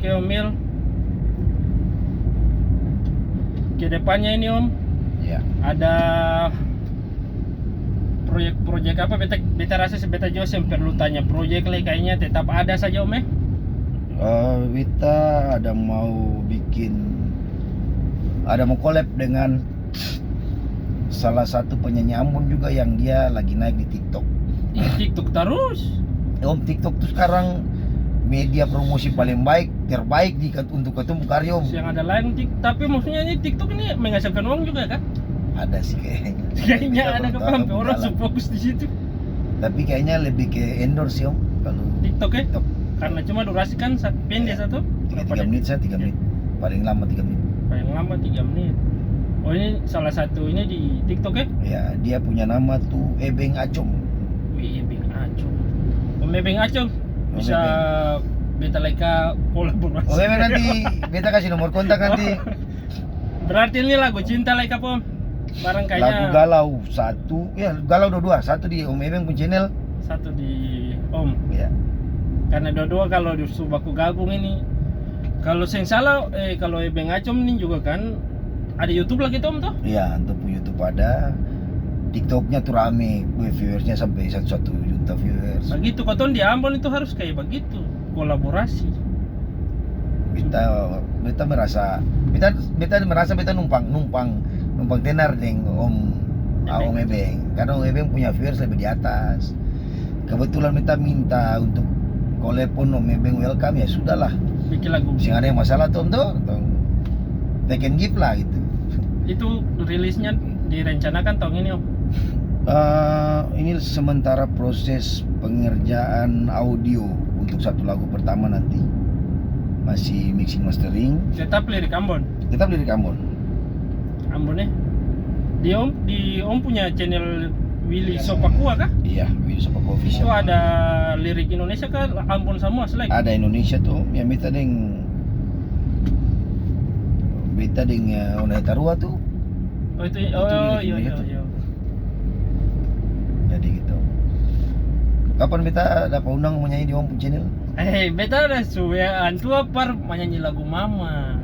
Oke Om Mil, ke depannya ini Om, Ya. ada proyek-proyek apa? Beta rasa beta Jose yang perlu tanya proyek lah, kayaknya tetap ada saja Om. Kita ada mau collab dengan salah satu penyanyi Ambon juga yang dia lagi naik di TikTok. TikTok terus. Om, TikTok tuh sekarang media promosi paling terbaik untuk ketemu karya Om. Yang ada lain tapi maksudnya ini TikTok ini menghasilkan uang juga kan? Ada sih kayaknya. Kayaknya Kita ada belum kepala tahu orang jalan. fokus di situ. Tapi kayaknya lebih ke endorse sih Om kalau TikTok ya? TikTok. Karena cuma durasi kan pendek satu. 3 menit, 3 menit. Paling lama 3 menit. Paling lama 3 menit. Oh ini salah satu ini di TikTok ya? Ya, dia punya nama tuh Ebeng Acom. Wih, Ebeng Acom. Om Ebeng Acom bisa beta leka kolaborasi. Oke, nanti beta kasih nomor kontak nanti. Berarti ini lagu cinta leka Om. Barang kayaknya Lagu galau satu, ya galau dua, satu di Om Ebeng pun channel. satu di Om. Ya. Karena dua-dua kalau disuruh aku gabung ini, kalau saya salah kalau Ebeng Acom ini juga kan ada YouTube lagi Om toh? Iya, untuk YouTube ada. TikToknya tuh rame, viewersnya sampai 1 juta viewers. Begitu koton di Ambon itu harus kayak begitu, kolaborasi. Beta merasa beta numpang tenar dengan Om Ebeng. Karena Om Ebeng punya viewers lebih di atas. Kebetulan beta minta untuk kolepon Om Ebeng welcome, ya sudahlah. Bikin lagu. Sing ada yang masalah tuh take and give lah gitu. Itu rilisnya direncanakan tahun ini Om. Ini sementara proses pengerjaan audio untuk satu lagu pertama nanti. Masih mixing mastering. Tetap lirik Ambon. Tetap lirik Ambon. Ambon ya. Di Om punya channel Willy Sopakua kah? Iya, Willy Sopakua official. Itu ada lirik Indonesia kah? Ambon semua selek. Ada Indonesia tuh, yang beta deng Onai Tarua tuh. Oh itu lirik iya. Indonesia tuh. Jadi gitu. Kapan beta dapat undang menyanyi di Om channel? Beta ada suwean tua par menyanyi lagu Mama.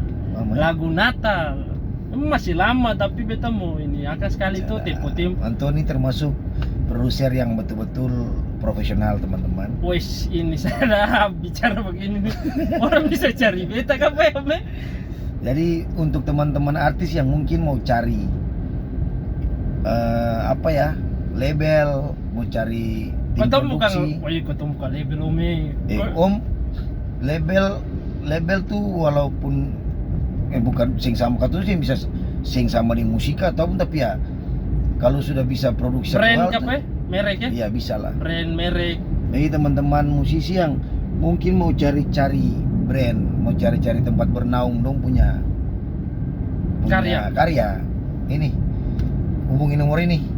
Lagu Natal. Masih lama tapi beta mau ini akan sekali tuh tim. Antoni termasuk produser yang betul-betul profesional teman-teman. Wes ini saya bicara begini nih. Orang bisa cari beta apa ya Om? Jadi untuk teman-teman artis yang mungkin mau cari label, mau cari tim produksi. Ketemu bukan label Om. Om, label tuh walaupun bukan sing sama kata sih bisa sing sama di musika ataupun, tapi ya kalau sudah bisa produksi brand apa ya? Merek ya? Iya bisa lah. Brand merek. Jadi teman-teman musisi yang mungkin mau cari-cari brand, mau cari-cari tempat bernaung dong punya karya. Ini hubungi nomor ini.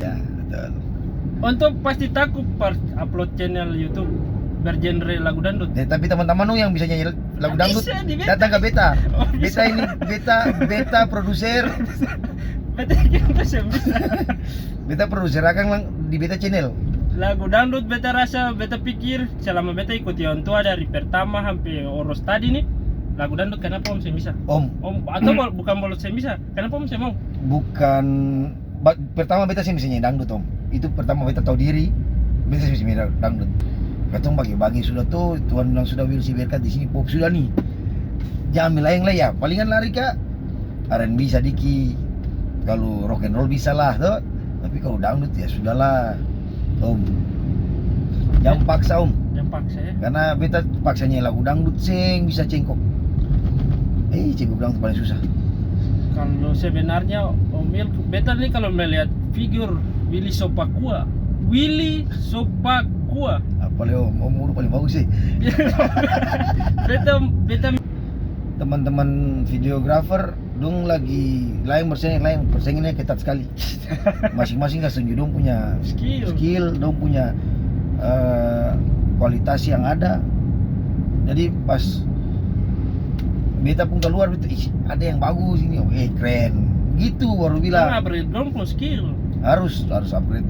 Ya, betul. Untuk pasti takut upload channel YouTube bergenre lagu dangdut. Tapi teman-teman yang bisa nyanyi lagu dangdut datang ke beta. Beta produser. Beta produser akan di beta channel. Lagu dangdut beta pikir selama beta ikuti orang tua dari pertama sampai oros tadi nih. Lagu dangdut kenapa Om saya bisa? Om atau bukan bolos saya bisa. Kenapa Om saya mau? Bukan pertama beta sih bisa nyanyi dangdut Om. Itu pertama beta tahu diri. Beta bisa nyanyi dangdut. Katong bagi-bagi sudah tuh, Tuhan bilang sudah Will si berkat di sini pop sudah nih. Jangan melayang lah ya, palingan lari kak. R&B bisa dikit. Kalau rock and roll bisa lah tuh. Tapi kalau dangdut ya sudahlah. Om. Jangan paksa Om. Jangan paksa ya. Karena beta paksanya lagu dangdut sing bisa cengkok. Cengkok dangdut paling susah. Kalau sebenarnya Om Mil, beta nih kalau melihat figur Willy Sopakua. Apalagi Om udah paling bagus sih. beta Teman-teman videografer dong lagi persaingannya ketat sekali. Masing-masing nggak setuju dong punya skill dong punya kualitas yang ada. Jadi pas beta pun keluar ada yang bagus ini, keren gitu baru bilang. Upgrade dong skill. Harus upgrade.